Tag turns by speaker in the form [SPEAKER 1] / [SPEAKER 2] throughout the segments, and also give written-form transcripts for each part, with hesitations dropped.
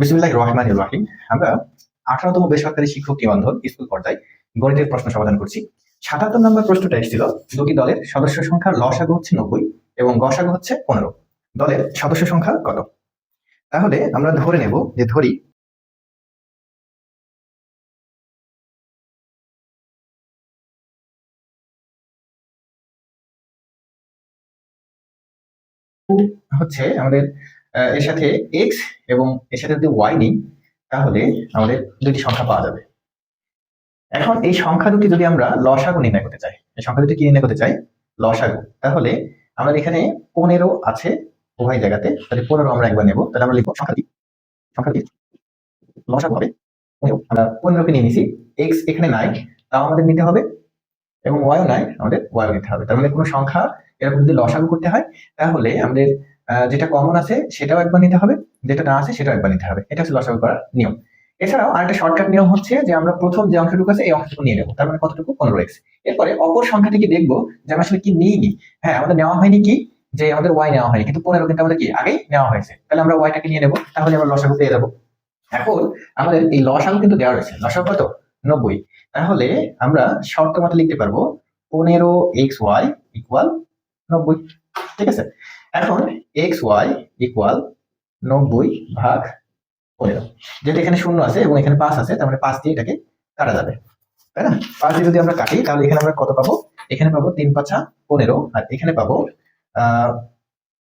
[SPEAKER 1] বিসমিল্লাহির রহমানির রহিম। আমরা 18তম বেসরকারি শিক্ষক নিবন্ধন স্কুল পর্যায়ে গণিতের প্রশ্ন সমাধান করছি। ৭৭ নম্বর প্রশ্নটা এসেছিল, দুটি দলের সদস্য সংখ্যার লসাগু হচ্ছে 90 এবং গসাগু হচ্ছে 15। দলের সদস্য সংখ্যা কত? তাহলে আমরা ধরে নেব যে ধরি হচ্ছে আমাদের এর সাথে এক্স এবং এর সাথে যদি ওয়াই নিই তাহলে আমাদের দুটি সংখ্যা পাওয়া যাবে। এখন এই সংখ্যা দুটি যদি আমরা লসাগু নির্ণয় করতে চাই, এই সংখ্যা দুটি কি নির্ণয় করতে চাই? লসাগু। তাহলে আমাদের এখানে 15 আছে উভয় জায়গাতে, তাহলে 15 আমরা একবার নেব। তাহলে আমরা লিখবো সংখ্যাটি লসাগু হবে 15। আমরা 15কে নিয়ে নিছি, এক্স এখানে নাই, তাও আমাদের নিতে হবে, এবং ওয়াইও নাই, আমাদের ওয়াইও নিতে হবে। তার মানে কোনো সংখ্যা এরকম যদি লসাগু করতে হয় তাহলে আমাদের যেটা কমন আছে সেটাও একবার নিতে হবে, যেটা না আছে সেটাও একবার নিতে হবে। এটা হচ্ছে লসাগু করার নিয়ম। এছাড়াও আরেকটা শর্টকাট নিয়ম হচ্ছে যে আমরা প্রথম যে অংশটুকু আছে এই অংশটুকু নিয়ে নেবো, তার মানে কতটুকু? 15x। এরপরে অপর সংখ্যাটিকে দেখবো যে আমরা আসলে কি নিইনি। হ্যাঁ, আমাদের নেওয়া হয়নি কি, যে আমাদের ওয়াই নেওয়া হয়নি, কিন্তু 15 কিন্তু আমাদের কি আগেই নেওয়া হয়েছে, তাহলে আমরা ওয়াইটাকে নিয়ে নেবো, তাহলে আমরা লসাগু পেয়ে যাবো। এখন আমাদের এই লসাগু কিন্তু দেওয়া রয়েছে, লসাগু কত? 90। তাহলে আমরা শর্ত মতো লিখতে পারবো 15xy ইকুয়াল 90। ঠিক আছে, এখন xy ইকুয়াল 90 ভাগ 15। যেহেতু এখানে শূন্য আছে এবং এখানে 5 আছে, তার মানে 5 দিয়ে এটাকে কাটা যাবে, তাই না? 5 দিয়ে যদি আমরা কাটি তাহলে এখানে আমরা কত পাবো? এখানে পাবো 3 5 15, আর এখানে পাবো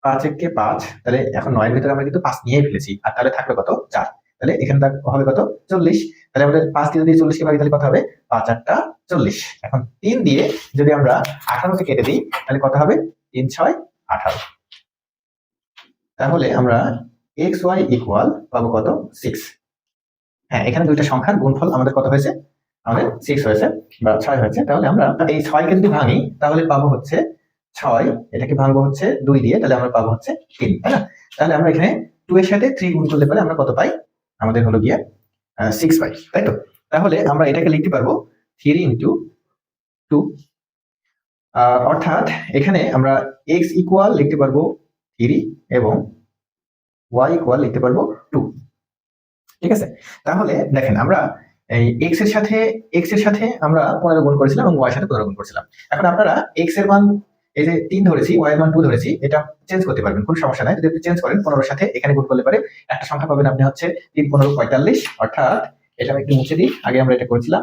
[SPEAKER 1] 5 একে 5। তাহলে এখন 9 এর ভিতরে আমরা কিন্তু 5 নিয়েই ফেলেছি, আর তাহলে থাকবে কত? 4। তাহলে এখানে হবে কত? 40। তাহলে আমাদের 5 দিয়ে যদি 40 কে ভাগি তাহলে কত হবে? 5 8 40। এখন 3 দিয়ে যদি আমরা 18 কে কেটে দিই তাহলে কত হবে? 3 6 18। তাহলে আমরা xy ইকুয়াল পাবো কত? 6। হ্যাঁ, এখানে দুইটা সংখ্যার গুণফল আমাদের কত হয়েছে? আমাদের 6 হয়েছে বা 6 হয়েছে। তাহলে আমরা এই 6 কে যদি ভাঙি তাহলে পাবো হচ্ছে 6, এটাকে ভাঙবো হচ্ছে 2 দিয়ে, তাহলে আমরা পাবো হচ্ছে 3, তাই না? তাহলে আমরা এখানে 2 এর সাথে 3 গুণ করলে পরে আমরা কত পাই? আমাদের হলো গিয়ে 6 পাই, তাই তো? তাহলে আমরা এটাকে লিখতে পারবো 3 ইনটু 2, অর্থাৎ এখানে আমরা x ইকুয়াল লিখতে পারবো 3 এবং y ইকুয়াল লিখতে পারবো 2। ঠিক আছে, তাহলে দেখেন আমরা এই x এর সাথে আমরা 15 গুণ করেছিলাম এবং y এর সাথে 15 গুণ করেছিলাম। এখন আপনারা x এর মান এই যে 3 ধরেছি, y এর মান 2 ধরেছি, এটা চেঞ্জ করতে পারবেন, কোনো সমস্যা নাই। যদি আপনি চেঞ্জ করেন 15 এর সাথে এখানে গুণ করলে পারে একটা সংখ্যা পাবেন আপনি হচ্ছে 3 15 45, অর্থাৎ এটা আমি একটু মুছে দিই, আগে আমরা এটা করেছিলাম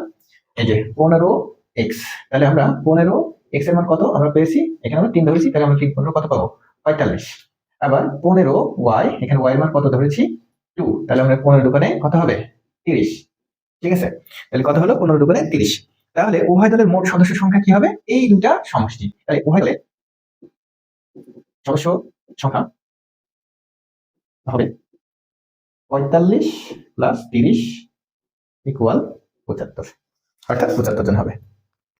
[SPEAKER 1] এই যে 15x। তাহলে আমরা 15x এর মান কত আমরা পেয়েছি? এখানে আমরা 3 ধরেছি, তাহলে আমরা 3 15 কত পাবো? 45। আবার 15y, এখানে y এর মান কত ধরেছি? 2, তাহলে আমরা 15 দোকানে কত হবে? 30। ঠিক আছে, তাহলে কত হলো? 15 দোকানে 30। তাহলে উভয় দলের মোট সদস্য সংখ্যা কি হবে? এই দুটা সমষ্টি, তাই উভয় দলের সদস্য সংখ্যা হবে 45 প্লাস 30 ইকুয়াল 75, অর্থাৎ 75 জন হবে।